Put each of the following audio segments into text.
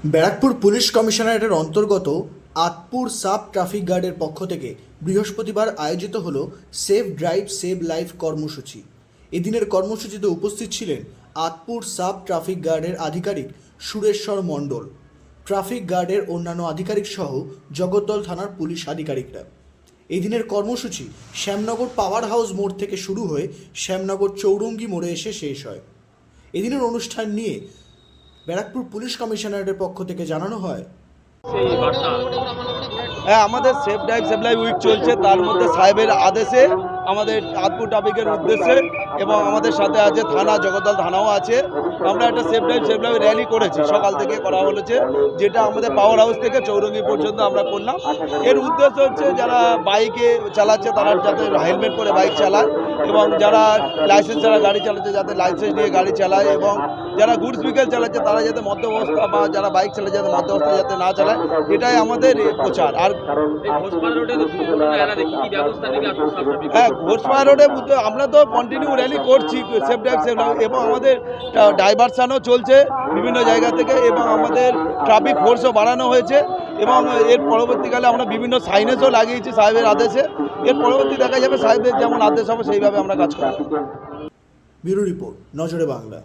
Barrackpore police কমিশনারেটের অন্তর্গত Atpur sub traffic গার্ডের পক্ষ থেকে বৃহস্পতিবার আয়োজিত হল সেভ ড্রাইভ সেভ লাইফ কর্মসূচি। এদিনের কর্মসূচিতে উপস্থিত ছিলেন আতপুর সাব ট্রাফিক গার্ডের আধিকারিক সুরেশ্বর মণ্ডল, ট্রাফিক গার্ডের অন্যান্য আধিকারিক সহ জগদ্দল থানার পুলিশ আধিকারিকরা। এই দিনের কর্মসূচি শ্যামনগর পাওয়ার হাউস মোড় থেকে শুরু হয়ে শ্যামনগর চৌরঙ্গি মোড়ে এসে শেষ হয়। এদিনের অনুষ্ঠান নিয়ে ব্যারাকপুর পুলিশ কমিশনারেটের পক্ষ থেকে জানানো হয়, হ্যাঁ, আমাদের safe drive save life week চলছে। তার মধ্যে সাহেবের আদেশে আমাদের আতপুর ট্রাফিকের উদ্দেশ্যে এবং আমাদের সাথে আছে থানা, জগদ্দল থানাও আছে। আমরা একটা safe drive save life rally করেছি, সকাল থেকে করা হয়েছে, যেটা আমাদের পাওয়ার হাউস থেকে চৌরঙ্গি পর্যন্ত আমরা করলাম। এর উদ্দেশ্য হচ্ছে যারা বাইকে চালাচ্ছে তারা যাতে হেলমেট পরে বাইক চালায়, এবং যারা লাইসেন্স ছাড়া গাড়ি চালাচ্ছে যাতে লাইসেন্স নিয়ে গাড়ি চালায়, এবং যারা গুডস ভেহিকেল চালাচ্ছে তারা যাতে মদ্যাবস্থা বা যারা বাইক চালাচ্ছে যাতে মদ্যাবস্থা যাতে না চালায়, এটাই আমাদের প্রচার। আর হ্যাঁ, ঘোষপাড়া রোডে আমরা তো কন্টিনিউ র্যালি করছি সেফ ড্রাইভ সেভ লাইফ, এবং আমাদের ডাইভারশনও চলছে বিভিন্ন জায়গা থেকে, এবং আমাদের ট্রাফিক ফোর্সও বাড়ানো হয়েছে, এবং এর পরবর্তীকালে আমরা বিভিন্ন সাইনেজও লাগিয়েছি সাহেবের আদেশে। এর পরবর্তী দেখা যাবে সাহেবের যেমন আদেশ হবে সেইভাবে আমরা কাজ করব। ব্যুরো রিপোর্ট, নজরে বাংলা।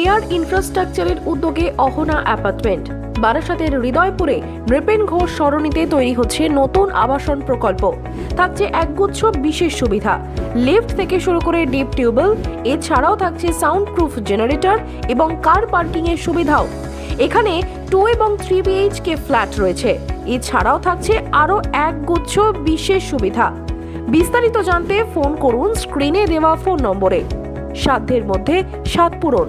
এয়ার ইনফ্রাস্ট্রাকচারের উদ্যোগে অহনা অ্যাপার্টমেন্ট, বারাসাতের হৃদয়পুরে নৃপেন ঘোষ সরণিতে তৈরি হচ্ছে নতুন আবাসন প্রকল্প। থাকছে একগুচ্ছ বিশেষ সুবিধা, লিফট থেকে শুরু করে ডিপ টিউবওয়েল, এছাড়াও থাকছে সাউন্ড প্রুফ জেনারেটর এবং কার পার্কিং এর সুবিধাও। এখানে 2 এবং 3 BHK ফ্ল্যাট রয়েছে, এছাড়াও থাকছে আরও একগুচ্ছ বিশেষ সুবিধা। বিস্তারিত জানতে ফোন করুন স্ক্রিনে দেওয়া ফোন নম্বরে। সাধ্যের মধ্যে স্বাদ পূরণ।